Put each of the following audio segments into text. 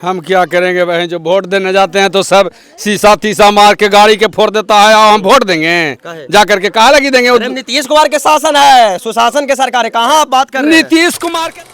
हम क्या करेंगे बहन, जो वोट देने जाते हैं तो सब शीशा तीसा मार के गाड़ी के फोड़ देता है और हम वोट देंगे जा करके कहा लगी देंगे। नीतीश कुमार के शासन है, सुशासन के सरकार है, कहाँ आप बात कर रहे हैं? नीतीश कुमार के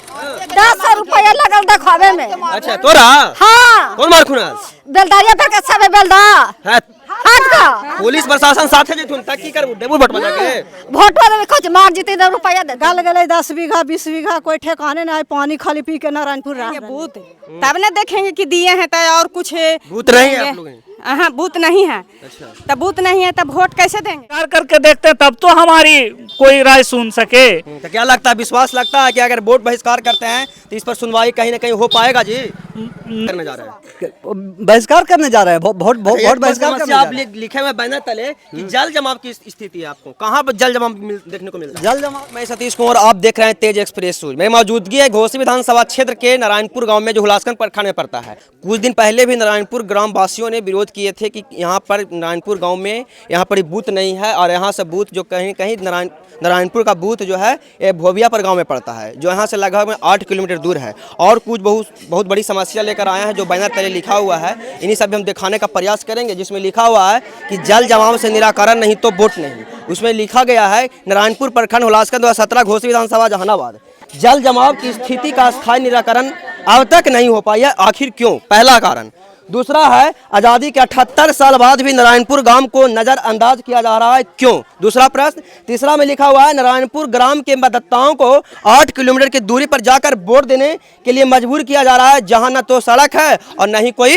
10 रुपया लगल देखावे में। अच्छा तोरा हाँ कौन मार खुनास बेलदारिया पे के सब बेलदा है? हाथ का पुलिस प्रशासन साथे जेथुन तक की कर देबू भट बजा के वोट वाले में कुछ मार जीते 10 रुपया दे। गल गले 10 बीघा 20 बीघा कोई ठेकाने ना है, पानी खाली पी के नारायणपुर रह बूथ तब न देखेंगे कि दिए हैं तो और कुछ भूत नहीं है आप लोग हैं? हाँ बूथ नहीं है। अच्छा तब बूथ नहीं है तब वोट कैसे देंगे? विचार करके देखते हैं तब तो हमारी कोई राय सुन सके। तो क्या लगता है, विश्वास लगता है कि अगर वोट बहिष्कार करते हैं तो इस पर सुनवाई कहीं ना कहीं हो पाएगा जी? करने जा रहे हैं, बहिष्कार करने जा रहे हैं, वोट बहिष्कार करने जा आप रहे हैं। लिखे हुए बैनर तले कि जल जमाव की स्थिति है, आपको कहाँ पर जल जमाव देखने को मिलता है? जल जमाव मैं सतीश कुमार, आप देख रहे हैं तेज एक्सप्रेस न्यूज। मेरी मौजूदगी है घोसी विधानसभा क्षेत्र के नारायणपुर गांव में, जो हुलासगंज प्रखंड में पड़ता है। कुछ दिन पहले भी नारायणपुर ग्राम वासियों ने विरोध किए थे कि यहाँ पर नारायणपुर गांव में यहाँ पर बूथ नहीं है और यहाँ से बूथ जो कहीं कहीं नारायणपुर का बूथ जो है ये भोबियापुर गांव में पड़ता है, जो यहाँ से लगभग 8 किलोमीटर दूर है। और कुछ बहुत बड़ी समस्या लेकर आए हैं जो बैनर तले लिखा हुआ है, इन्हीं सब हम दिखाने का प्रयास करेंगे। जिसमें लिखा हुआ है कि जल जमाव से निराकरण नहीं तो वोट नहीं। उसमें लिखा गया है नारायणपुर प्रखंड हुलासगंज 2017 घोसी विधानसभा जहानाबाद, जल जमाव की स्थिति का स्थायी निराकरण अब तक नहीं हो पाया, आखिर क्यों? पहला कारण। दूसरा है आज़ादी के 78 साल बाद भी नारायणपुर ग्राम को नज़रअंदाज किया जा रहा है, क्यों? दूसरा प्रश्न। तीसरा में लिखा हुआ है नारायणपुर ग्राम के मतदाताओं को 8 किलोमीटर की दूरी पर जाकर वोट देने के लिए मजबूर किया जा रहा है, जहां न तो सड़क है और न ही कोई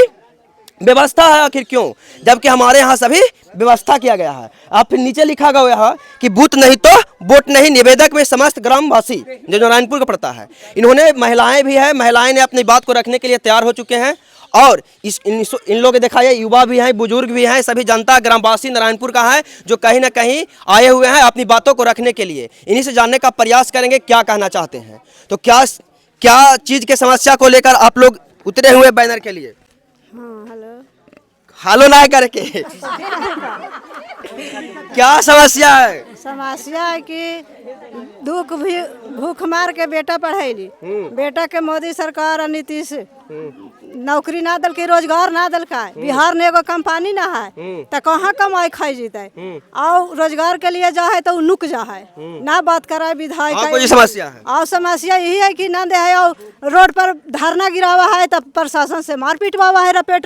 व्यवस्था है, आखिर क्यों? जबकि हमारे यहाँ सभी व्यवस्था किया गया है। अब फिर नीचे लिखा गया है कि बूथ नहीं तो वोट नहीं। निवेदक में समस्त ग्रामवासी जो नारायणपुर का पड़ता है, इन्होंने महिलाएं भी है, महिलाएं ने अपनी बात को रखने के लिए तैयार हो चुके हैं। और इन लोग देखा जाए युवा भी हैं, बुजुर्ग भी हैं, सभी जनता ग्रामवासी नारायणपुर का है जो कहीं ना कहीं आए हुए हैं अपनी बातों को रखने के लिए। इन्हीं से जानने का प्रयास करेंगे क्या कहना चाहते हैं। तो क्या चीज़ के समस्या को लेकर आप लोग उतरे हुए बैनर के लिए? हेलो ना करके क्या समस्या है? समस्या है कि दुख भी भूख मार के बेटा पढ़ैली, बेटा के मोदी सरकार और नीतीश नौकरी ना दल के, रोजगार ना दल का। बिहार में एगो कंपनी ना है तो कहाँ कमाई खाई जीते, और रोजगार के लिए जा है तो नुक जा है ना बात कराए विधायक। समस्या है और समस्या यही है कि ना दे है और रोड पर धरना गिरावा है तो प्रशासन से मार पीटवा है रपेट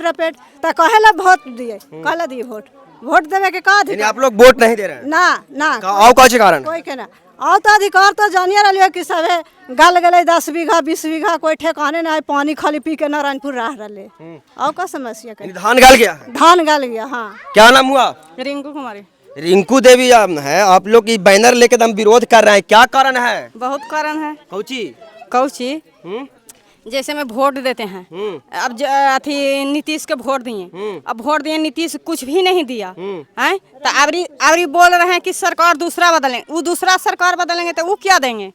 तो कहेला वोट दिए, कहला दिए वोट देवे के का अधिकार? आप लोग वोट नहीं दे रहे हैं? ना कौन कारण? कोई के ना और तो अधिकार तो जानिए रही कि सबे गल गले 10 बीघा 20 बीघा कोई ठेकाने ना है, पानी खाली पी के नारायणपुर रह रहे। और का समस्या के? धान गल गया है? धान गल गया। हाँ क्या नाम हुआ? रिंकू कुमारी। रिंकू देवी है। आप लोग की बैनर लेके हम विरोध कर रहे हैं, क्या कारण है? बहुत कारण है। कौची जैसे में वोट देते हैं, अब अथी नीतीश के वोट दिए, अब वोट दिए नीतीश कुछ भी नहीं दिया है, तो अबरी बोल रहे हैं कि सरकार दूसरा बदलें, वो दूसरा सरकार बदलेंगे तो वो क्या देंगे?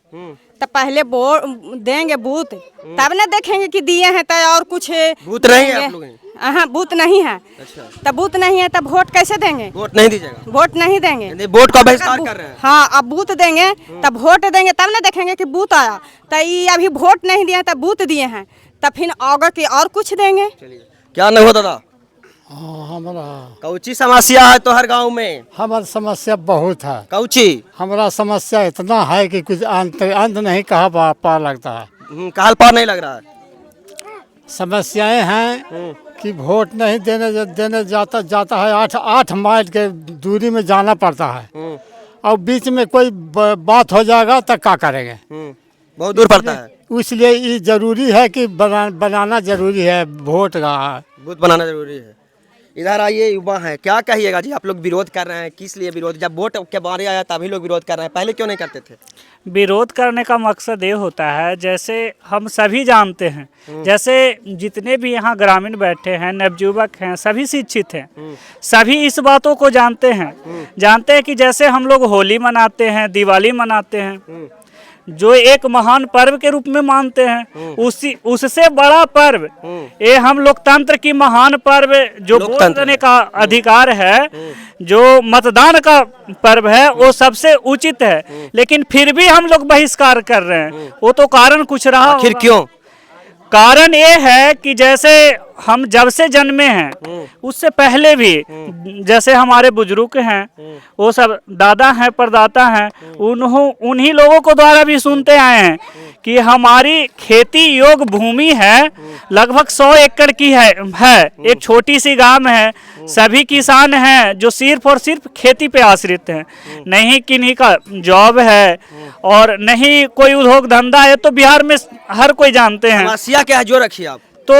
तो पहले वोट देंगे बूथ तब न देखेंगे कि दिए हैं तो और कुछ बूथ नहीं है आप लोग हैं? हाँ बूथ नहीं है। अच्छा। तब बूथ नहीं है तब वोट कैसे देंगे? वोट नहीं दीजिएगा? वोट नहीं देंगे, वोट का बहिष्कार कर रहे हैं। हाँ अब बूथ देंगे तब वोट देंगे, तब ना देखेंगे कि बूथ आया। तो ये अभी वोट नहीं दिए तब बूथ दिए हैं, तब फिर आगे की और कुछ देंगे। क्या नहीं हो दादा? हमारा कौची समस्या है तो हर गाँव में? हमारी समस्या बहुत है। कौची? हमारा समस्या इतना है कि कुछ अंत नहीं कहा पा लगता है। कहल पार नहीं लग रहा है। समस्याएं हैं कि वोट नहीं देने जाता है, 8 माइल के दूरी में जाना पड़ता है, और बीच में कोई बात हो जाएगा तो क्या करेंगे? बहुत दूर पड़ता है। इसलिए ये जरूरी है कि बनाना जरूरी है, वोट का बूथ बनाना जरूरी है। इधर आइए, युवा है, क्या कहिएगा जी? आप लोग विरोध कर रहे हैं, किस लिए विरोध? जब वोट के बारे आया तभी लोग विरोध कर रहे हैं, पहले क्यों नहीं करते थे? विरोध करने का मकसद ये होता है, जैसे हम सभी जानते हैं, जैसे जितने भी यहाँ ग्रामीण बैठे हैं, नवयुवक हैं, सभी शिक्षित हैं, सभी इस बातों को जानते हैं कि जैसे हम लोग होली मनाते हैं, दिवाली मनाते हैं, जो एक महान पर्व के रूप में मानते हैं, उससे बड़ा पर्व ये हम लोकतंत्र की महान पर्व जो वोट देने का अधिकार है, जो मतदान का पर्व है, वो सबसे उचित है। लेकिन फिर भी हम लोग बहिष्कार कर रहे हैं, वो तो कारण कुछ रहा। आखिर क्यों? कारण ये है कि जैसे हम जब से जन्मे हैं उससे पहले भी जैसे हमारे बुजुर्ग हैं, वो सब दादा हैं, परदादा हैं, उन्हीं लोगों को द्वारा भी सुनते आए हैं कि हमारी खेती योग्य भूमि है, लगभग 100 एकड़ की है। एक छोटी सी गांव है, सभी किसान हैं जो सिर्फ और सिर्फ खेती पे आश्रित हैं, नहीं किन्हीं का जॉब है और नहीं कोई उद्योग धंधा है। तो बिहार में हर कोई जानते हैं समस्या क्या है जो रखिए आप। तो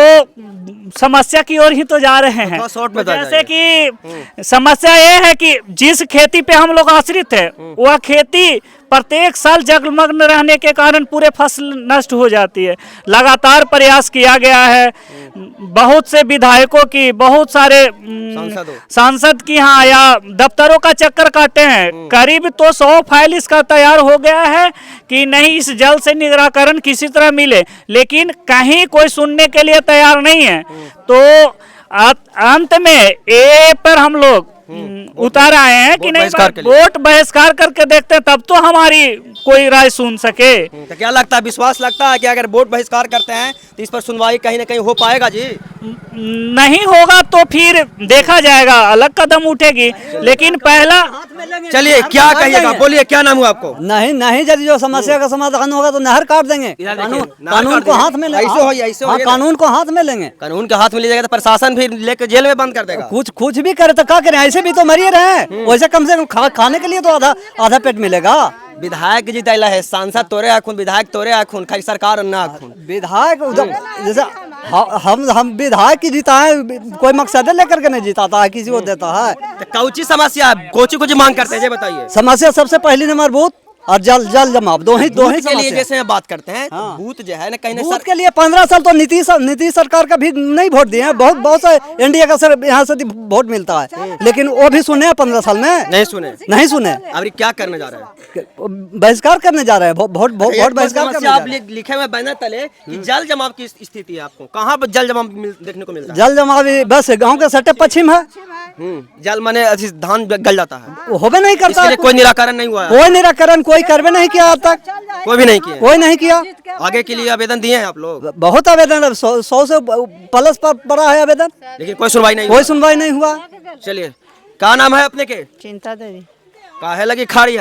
समस्या की ओर ही तो जा रहे हैं। शॉर्ट में जैसे कि समस्या ये है कि जिस खेती पे हम लोग आश्रित है वह खेती प्रत्येक साल जलमग्न रहने के कारण पूरे फसल नष्ट हो जाती है। लगातार प्रयास किया गया है, बहुत से विधायकों की, बहुत सारे सांसद की यहाँ या दफ्तरों का चक्कर काटे हैं। करीब तो 100 फाइल इसका तैयार हो गया है कि नहीं इस जल से निराकरण किसी तरह मिले, लेकिन कहीं कोई सुनने के लिए तैयार नहीं है। तो अंत में ए पर हम लोग उतार आए हैं कि नहीं वोट बहिष्कार करके देखते हैं, तब तो हमारी कोई राय सुन सके। तो क्या लगता है, विश्वास लगता है कि अगर वोट बहिष्कार करते हैं तो इस पर सुनवाई कहीं ना कहीं हो पाएगा जी? नहीं होगा तो फिर देखा जाएगा, अलग कदम उठेगी, लेकिन पहला चलिए क्या कहिएगा, बोलिए क्या नाम हुआ आपको? नहीं यदि जो समस्या का समाधान होगा तो नहर काट देंगे। कानून को हाथ में कानून को हाथ में लेंगे। कानून के हाथ में ले जाएगा तो प्रशासन भी लेकर जेल में बंद कर देगा। कुछ भी करे तो क्या करें, ऐसे भी तो मरिए रहे, वैसे कम से कम खाने के लिए तो आधा पेट मिलेगा। विधायक जीतैला है, सांसद तोरे आखुन, विधायक तोरे आखुन, खाली सरकार ना आखुन। विधायक जैसे हम विधायक की जीता है, कोई मकसद लेकर के नहीं जीताता है, किसी को देता है। तो कौची समस्या, कोची मांग करते हैं ये बताइए। समस्या सबसे पहली नंबर बूथ और जल जमाव, दो ही के लिए जैसे बात करते हैं। हाँ। बूथ जो है ना कहीं बूथ के लिए 15 साल तो नीतीश सरकार का भी नहीं वोट दिए हैं, बहुत से एनडीए का सर यहाँ से वोट मिलता है, लेकिन वो भी सुने 15 साल में नहीं सुने। अभी क्या करने जा रहे हैं? बहिष्कार करने जा रहे हैं, वोट बहिष्कार। आप लिखे हुए बैनर तले कि जल जमाव की स्थिति है, आपको कहाँ पर जल जमाव देखने को मिलता है? जल जमाव बस गाँव के सट्टे पश्चिम है। जल माने धान गल जाता है, होबे नहीं करता, कोई निराकरण नहीं हुआ है। कोई निराकरण कोई करवे नहीं किया आज तक, कोई भी नहीं किया। आगे के लिए आवेदन दिए हैं आप लोग? बहुत आवेदन, 100 से प्लस पर पड़ा है आवेदन, लेकिन कोई सुनवाई नहीं हुआ। चलिए क्या नाम है अपने के? चिंता देवी। काहे लगी खाड़ी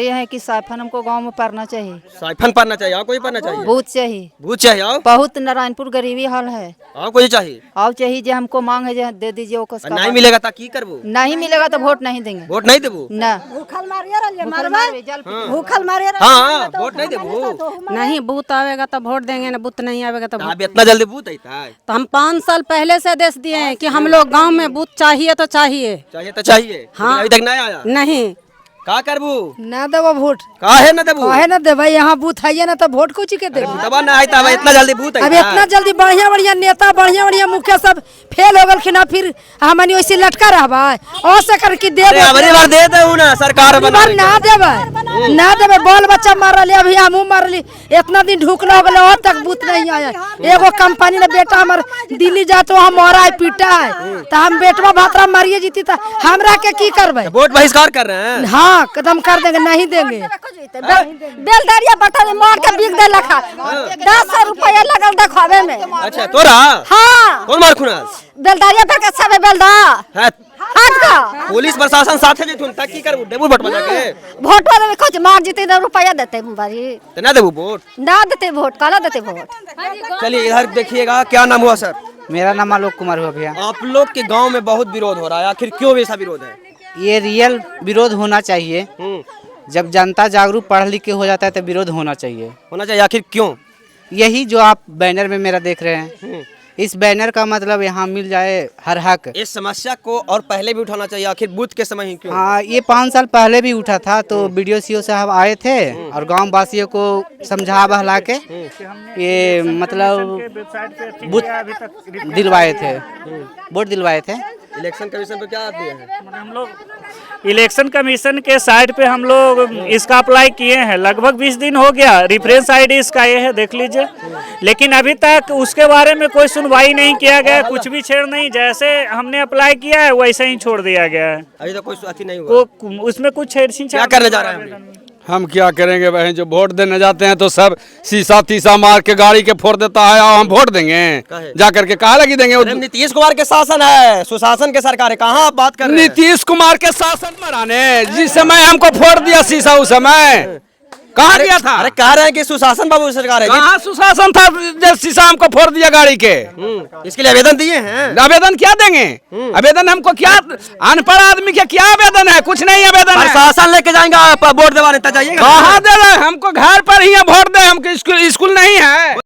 है कि साइफन हमको गांव में पढ़ना चाहिए। साइफन पढ़ना चाहिए, और कोई पढ़ना चाहिए? बूथ चाहिए। बूथ चाहिए और बहुत नारायणपुर गरीबी हाल है। और कोई चाहिए? और चाहिए जो हमको मांग है जो दे दीजिए। नहीं मिलेगा तो की करबो? नहीं मिलेगा तो वोट नहीं देंगे। वोट नहीं देबो ना। भूखल मारिए। हाँ वोट नहीं देबो। नहीं बूथ आवेगा तो वोट देंगे ना, बूथ नहीं आवेगा तो अब इतना जल्दी बूथ आता है? तो हम 5 साल पहले से आदेश दिए हैं कि हम लोग गांव में बूथ चाहिए तो चाहिए। हाँ। अभी तक नहीं आया? नहीं। का करबू? ना देबो वोट। काहे ना देबू? काहे ना देबो, यहाँ बूथ है ना तो वोट कुछ के देबो। दबा ना आइता है इतना जल्दी बूथ अब इतना जल्दी बढ़िया नेता बढ़िया मुखिया सब फेल हो गलखिन, फिर हमनी वैसे लटका रहबा और से कर के देबो। अबरी बार दे देऊ ना सरकार बना ना देबे बाल बच्चा मार रही, अभी हमहू मार ली, इतना दिन ढुकला हो गए और तक बूथ नहीं आया। एगो कंपनी ने बेटा हमार दिल्ली जा तो हम मारा है पीटा है, तो हम बेटवा भातरा मारिए जीती तो हमरा के की करबे? वोट बहिष्कार कर रहे हैं। हाँ कदम कर देंगे, नहीं देंगे। बेलदारिया बटा मार के बिक दे लखा 10 रुपया लगल देखावे में। अच्छा तोरा? हाँ। कौन मार खुना? बेलदारिया पे के सब बेलदा पुलिस प्रशासन साथे जेठुन तक की करबू? देबू वोट बजा के? वोट में कुछ मार जीते रुपया देते बारी तो ना देबू वोट? ना देते वोट, काला देते वोट। चलिए इधर देखिएगा, क्या नाम हुआ सर? मेरा नाम आलोक कुमार हुआ भैया। आप लोग के गांव में बहुत विरोध हो रहा है, आखिर क्यों ऐसा विरोध है? ये रियल विरोध होना चाहिए। जब जनता जागरूक पढ़ लिख के हो जाता है तो विरोध होना चाहिए। आखिर क्यों? यही जो आप बैनर में मेरा देख रहे हैं, इस बैनर का मतलब यहाँ मिल जाए हर हक। इस समस्या को और पहले भी उठाना चाहिए, आखिर बूथ के समय ही क्यों? हाँ ये 5 साल पहले भी उठा था, तो वीडियो सीओ साहब आए थे और गांव वासियों को समझा बहला के ये मतलब बूथ दिलवाए थे, वोट दिलवाए थे। इलेक्शन कमीशन पे क्या आती है? हम लोग इलेक्शन कमीशन के साइट पे हम लोग इसका अप्लाई किए हैं, लगभग 20 दिन हो गया। रेफरेंस आईडी इसका ये है, देख लीजिए, लेकिन अभी तक उसके बारे में कोई सुनवाई नहीं किया गया, कुछ भी छेड़ नहीं। जैसे हमने अप्लाई किया है वैसे ही छोड़ दिया गया है, अभी तो कोई अति नहीं हुआ। उसमें कुछ छेड़छाड़। क्या करने जा रहे हैं? हम क्या करेंगे बहन, जो वोट देने जाते हैं तो सब शीशा तीसा मार के गाड़ी के फोड़ देता है और हम वोट देंगे जा करके कहा लगी देंगे। अरे नीतीश कुमार के शासन है, सुशासन के सरकार है, कहाँ आप बात कर रहे हैं? नीतीश कुमार के शासन में रहने जिस समय हमको फोड़ दिया शीशा उस समय कहाँ दिया था? अरे कह रहे हैं कि सुशासन बाबू सरकार है। कहाँ सुशासन था जब शीशा हमको फोड़ दिया गाड़ी के? इसके लिए आवेदन दिए हैं? आवेदन क्या देंगे? आवेदन हमको क्या, अनपढ़ आदमी के क्या आवेदन है? कुछ नहीं आवेदन है। प्रशासन लेके जाएंगे आप वोट दिलवाने तक जाइएगा। कहाँ दे रहे? हमको घर पर ही वोट दे, हमको स्कूल नहीं है।